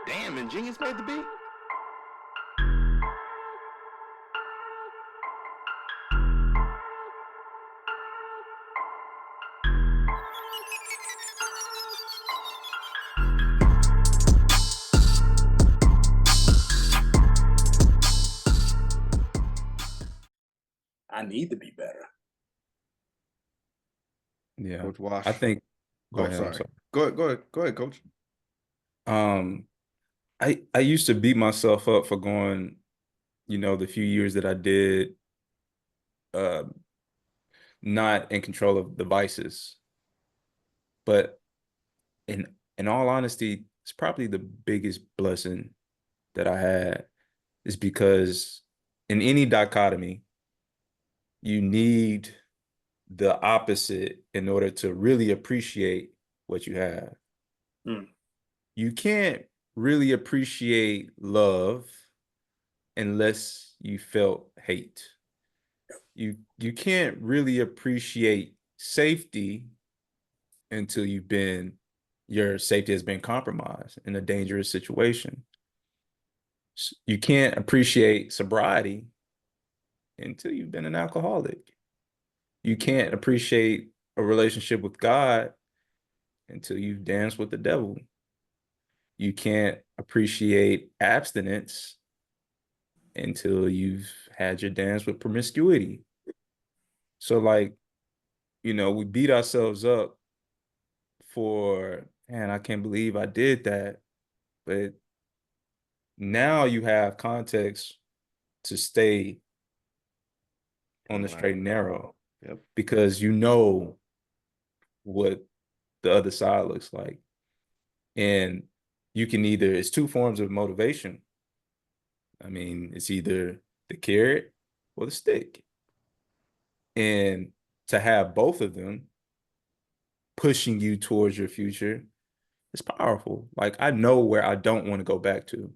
Damn, Ingenious made the beat? I need to be better. Yeah. Coach Wash. I think go ahead. I'm Sorry. sorry. Go ahead, Coach. I used to beat myself up for going, the few years that I did uh not in control of devices. But in all honesty, it's probably the biggest blessing that I had is because in any dichotomy, you need the opposite in order to really appreciate what you have. Mm. You can't really appreciate love unless you felt hate. You can't really appreciate safety until your safety has been compromised in a dangerous situation. You can't appreciate sobriety until you've been an alcoholic. You can't appreciate a relationship with God until you've danced with the devil. You can't appreciate abstinence until you've had your dance with promiscuity. So we beat ourselves up for, man, I can't believe I did that. But now you have context to stay on the straight and narrow. Yep. Because you know what the other side looks like. And it's two forms of motivation. I mean, it's either the carrot or the stick. And to have both of them pushing you towards your future is powerful. Like, I know where I don't want to go back to.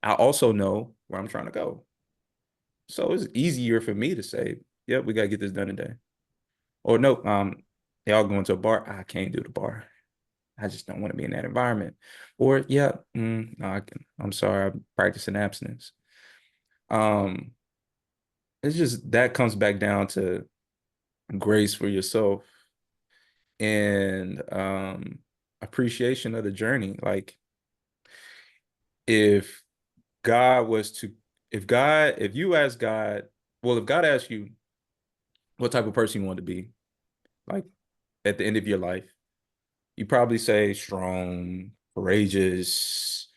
I also know where I'm trying to go. So it's easier for me to say, yep, we got to get this done today. Or no, y'all going to a bar. I can't do the bar. I just don't want to be in that environment. Or yeah, no, I'm sorry, I'm practicing abstinence. It's just that comes back down to grace for yourself and appreciation of the journey. Like if God was to, if you ask God, well, if God asked you what type of person you want to be, like at the end of your life, you probably say strong, courageous,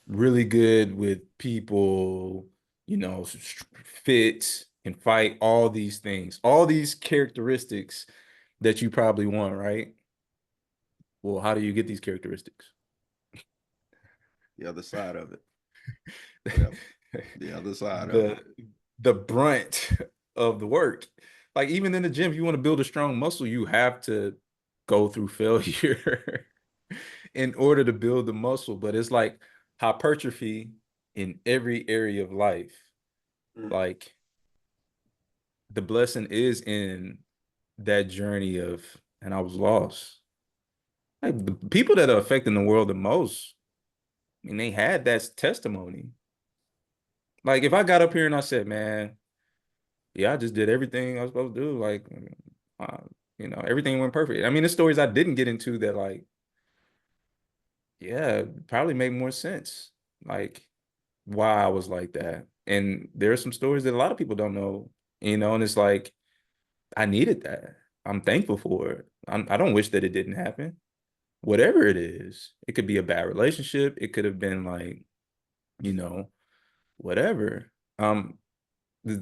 really good with people, fit and fight, all these things, all these characteristics that you probably want, right? Well, how do you get these characteristics? The other side of it. Yep. The other side of it. The brunt of the work. Like even in the gym, if you want to build a strong muscle, you have to go through failure in order to build the muscle. But it's like hypertrophy in every area of life. Like the blessing is in that journey of, and I was lost. Like the people that are affecting the world the most, I mean, they had that testimony. Like if I got up here and I said, man, yeah, I just did everything I was supposed to do. Like, uh, everything went perfect. I mean, the stories I didn't get into that, like, yeah, probably made more sense. Like, why I was like that. And there are some stories that a lot of people don't know, and it's like, I needed that. I'm thankful for it. I don't wish that it didn't happen. Whatever it is, it could be a bad relationship. It could have been like, you know, whatever. th-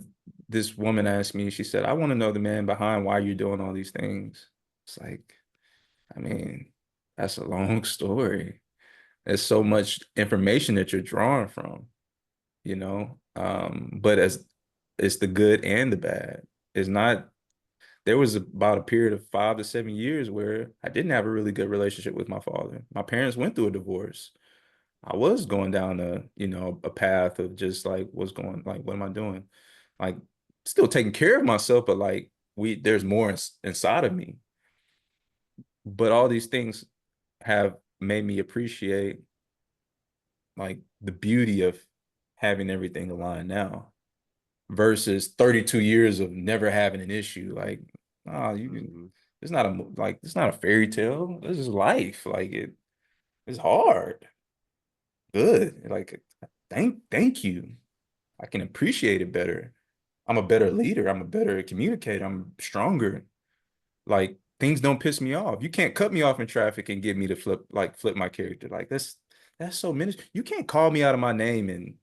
this woman asked me, she said, I want to know the man behind why you're doing all these things. It's like, I mean, that's a long story. There's so much information that you're drawing from, but as it's the good and the bad. It's not, there was about a period of 5 to 7 years where I didn't have a really good relationship with my father. My parents went through a divorce. I was going down a path of just like, what am I doing? Like, still taking care of myself, but like, there's more inside of me. But all these things have made me appreciate like the beauty of having everything aligned now versus 32 years of never having an issue. Like, it's not it's not a fairy tale. This is life. Like it's hard. Good. Like thank you. I can appreciate it better. I'm a better leader. I'm a better communicator. I'm stronger. Like things don't piss me off. You can't cut me off in traffic and get me to flip my character. Like that's so minuscule. You can't call me out of my name and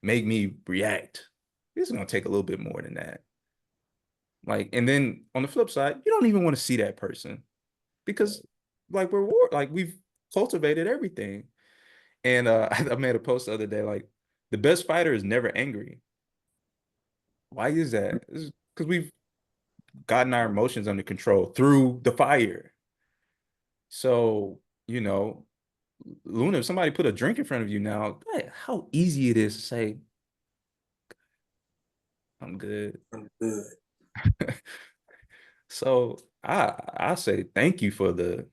make me react. It's gonna take a little bit more than that. Like, and then on the flip side, you don't even want to see that person because like we've cultivated everything. And I made a post the other day, like the best fighter is never angry. Why is that? Because we've gotten our emotions under control through the fire. So, Luna, if somebody put a drink in front of you now, how easy it is to say, I'm good. I'm good. So I say thank you for the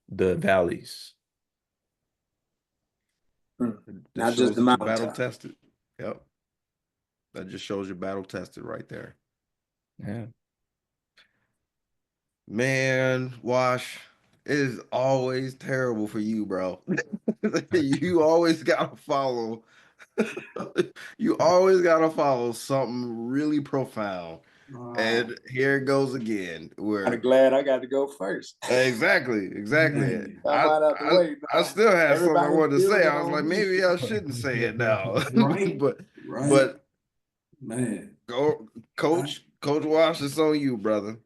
valleys. Not just the you're mountain battle top. tested. Yep. That just shows you're battle tested right there. Yeah. Man, Wash, it is always terrible for you, bro. You always gotta follow. You always gotta follow something really profound. And here it goes again. I'm glad I got to go first. Exactly. Man, I might have to wait. I still have something I wanted to say. I was like, me. maybe I shouldn't say it now. Right. but man, go, Coach Wash, it's on you, brother.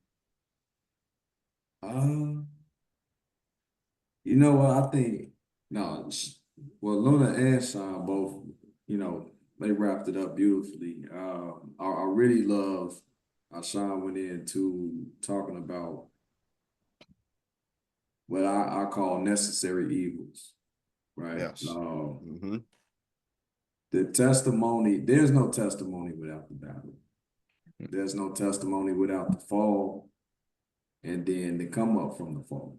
You know what? I think well, Luna and Shaun both, they wrapped it up beautifully. I really love how Shaun went into talking about what I call necessary evils, right? Yes. The testimony, there's no testimony without the battle. There's no testimony without the fall, and then the come up from the fall,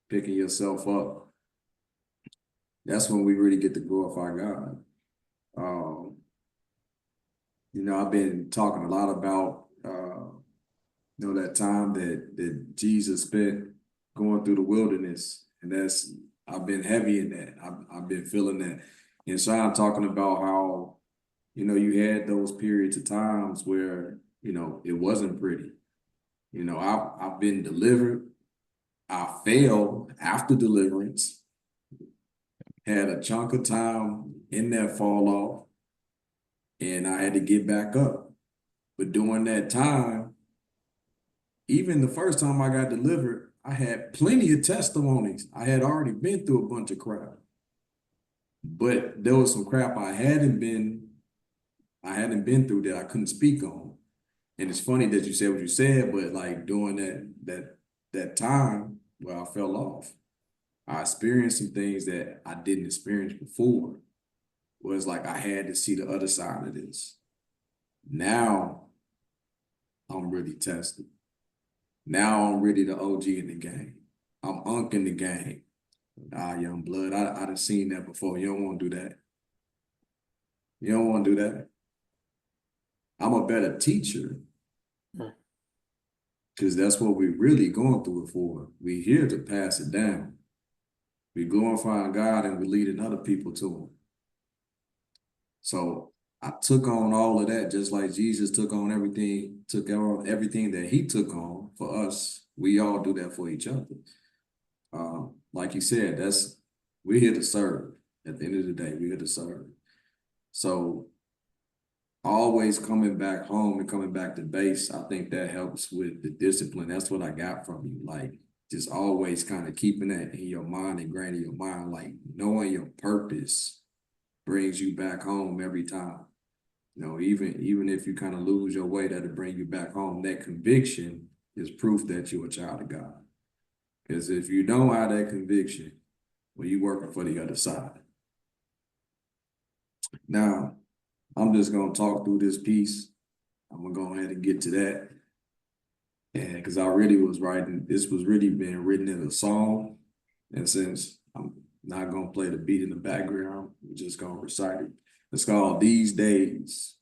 picking yourself up. That's when we really get to glorify God. I've been talking a lot about that time that Jesus spent going through the wilderness, and I've been heavy in that. I've been feeling that. And Shaun talking about how you had those periods of times where it wasn't pretty. I've been delivered. I failed after deliverance. Had a chunk of time in that fall off, and I had to get back up. But during that time, even the first time I got delivered, I had plenty of testimonies. I had already been through a bunch of crap. But there was some crap I hadn't been through that I couldn't speak on. And it's funny that you said what you said, but like during that time where I fell off, I experienced some things that I didn't experience before. Was like I had to see the other side of this. Now I'm really tested. Now I'm really the OG in the game. I'm Unk in the game. Young blood, I done seen that before. You don't want to do that. You don't want to do that. I'm a better teacher because that's what we're really going through it for. We're here to pass it down. We're glorifying God and we're leading other people to Him. So I took on all of that just like Jesus took on everything that He took on for us. We all do that for each other. Like you said, we're here to serve. At the end of the day, we're here to serve. So always coming back home and coming back to base, I think that helps with the discipline. That's what I got from you. Like just always kind of keeping that in your mind, ingrained in your mind, like knowing your purpose brings you back home every time. Even if you kind of lose your way, that'll bring you back home. That conviction is proof that you're a child of God. Because if you don't have that conviction, well, you're working for the other side. Now, I'm just going to talk through this piece. I'm going to go ahead and get to that. And because I really was writing, this was really being written in a song. And since I'm not going to play the beat in the background, We're just gonna recite it. It's called These Days.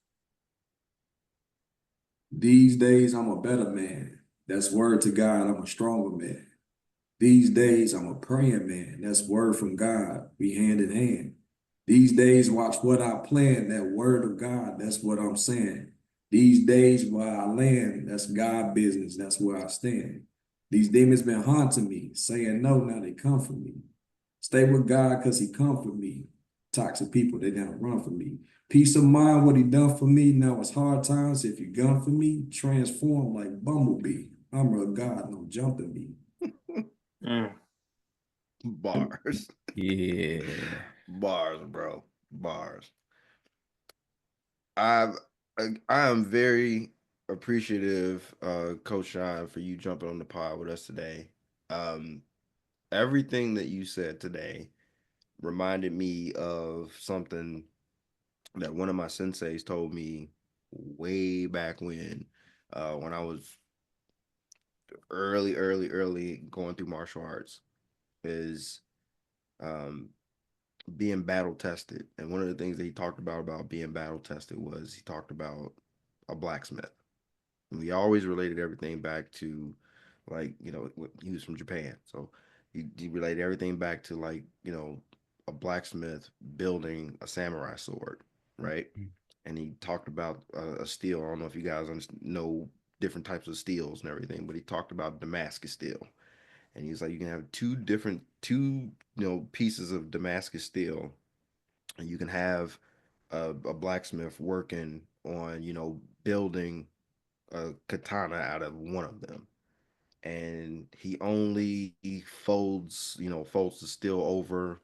These days, I'm a better man. That's word to God, I'm a stronger man. These days, I'm a praying man. That's word from God. We hand in hand. These days, watch what I plan. That word of God, that's what I'm saying. These days, where I land, that's God business. That's where I stand. These demons been haunting me, saying no, now they come for me. Stay with God because he come for me. Toxic people, they don't run for me. Peace of mind, what he done for me. Now it's hard times. If you gun for me, transform like Bumblebee. I'm a God, no jumping me. Bars. Yeah. Bars, bro. Bars. I am very appreciative, Coach Shaun, for you jumping on the pod with us today. Everything that you said today reminded me of something that one of my senseis told me way back when I was early going through martial arts, is um, being battle tested. And one of the things that he talked about being battle tested was he talked about a blacksmith. And we always related everything back to, like, he was from Japan, so he related everything back to, like, a blacksmith building a samurai sword, right? And he talked about a steel. I don't know if you guys know different types of steels and everything, but he talked about Damascus steel. And he's like, you can have two pieces of Damascus steel, and you can have a blacksmith working on building a katana out of one of them, and he only folds the steel over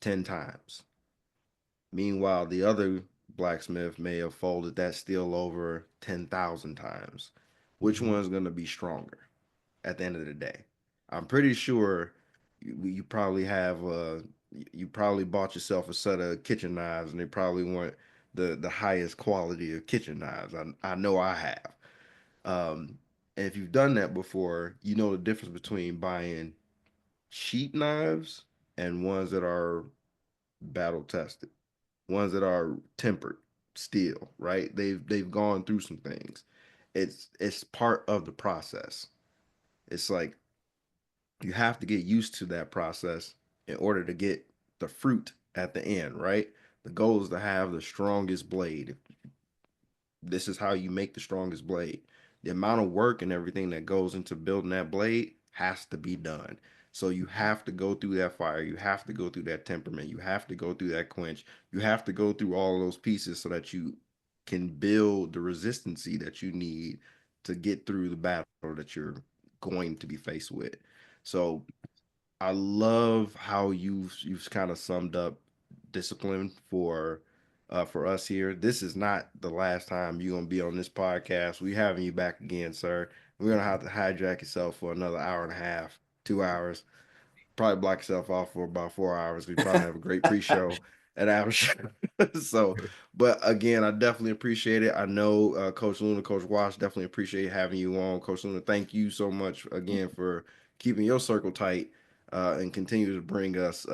10 times. Meanwhile, the other blacksmith may have folded that steel over 10,000 times. Which one's going to be stronger at the end of the day? I'm pretty sure you probably you probably bought yourself a set of kitchen knives, and they probably want the highest quality of kitchen knives. I know I have. And if you've done that before, you know the difference between buying cheap knives and ones that are battle tested, ones that are tempered steel, right? They've gone through some things. It's part of the process. It's like you have to get used to that process in order to get the fruit at the end, right? The goal is to have the strongest blade. This is how you make the strongest blade. The amount of work and everything that goes into building that blade has to be done. So you have to go through that fire. You have to go through that temperament. You have to go through that quench. You have to go through all of those pieces so that you can build the resistancy that you need to get through the battle that you're going to be faced with. So I love how you've kind of summed up discipline for us here. This is not the last time you're gonna be on this podcast. We having you back again, sir. We're gonna have to hijack yourself for another hour and a half, 2 hours. Probably block yourself off for about 4 hours. We probably have a great pre-show at our show. So, but again, I definitely appreciate it. I know Coach Luna, Coach Wash, definitely appreciate having you on. Coach Luna, thank you so much again for keeping your circle tight and continue to bring us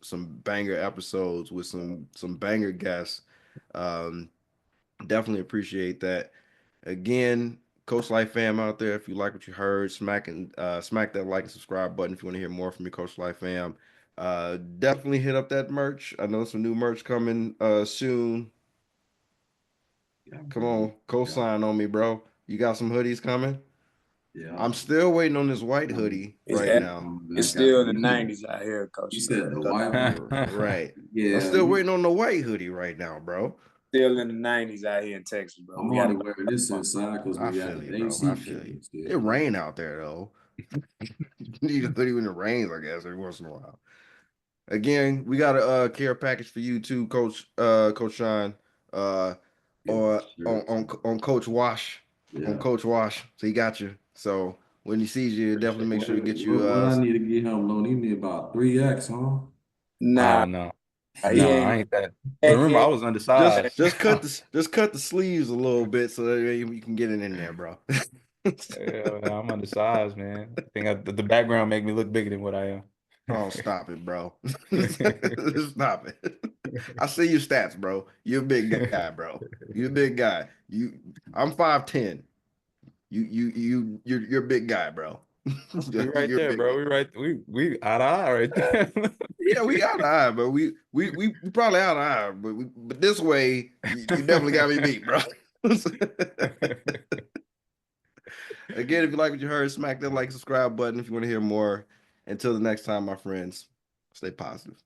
some banger episodes with some banger guests. Um, Definitely appreciate that. Again, Coach Life fam out there, if you like what you heard, smack that like and subscribe button if you want to hear more from me, Coach Life fam. Definitely hit up that merch. I know some new merch coming soon. Come on, co-sign on me, bro. You got some hoodies coming? Yeah. I'm still waiting on this white hoodie right now. It's still in the 90s out here, Coach. You said the white one. Right. Yeah. I'm still waiting on the white hoodie right now, bro. Still in the 90s out here in Texas, bro. I'm already wearing this inside because I we got feel you, the bro. AC I feel you. still. It rain out there though. You need a hoodie when it rains, I guess, every once in a while. Again, we got a care package for you too, Coach Shaun. Or on Coach Wash. Yeah. On Coach Wash. So he got you. So when he sees you, definitely make sure to get you What I need to get him loan, he need about 3X, huh? Nah, Oh no. he No, ain't. I ain't that. But remember, I was undersized. just cut the sleeves a little bit so that you can get it in there, bro. Yeah, no, I'm undersized, man. I think the background make me look bigger than what I am. Oh, stop it, bro. Stop it. I see your stats, bro. You're a big guy, bro. You're a big guy. I'm 5'10". You're a big guy, bro. We right You're a there, big bro. guy. We eye to eye right there. Yeah, we out of eye, but we probably out of eye, but this way you definitely got me beat, bro. Again, if you like what you heard, smack that like, subscribe button if you want to hear more. Until the next time, my friends, stay positive.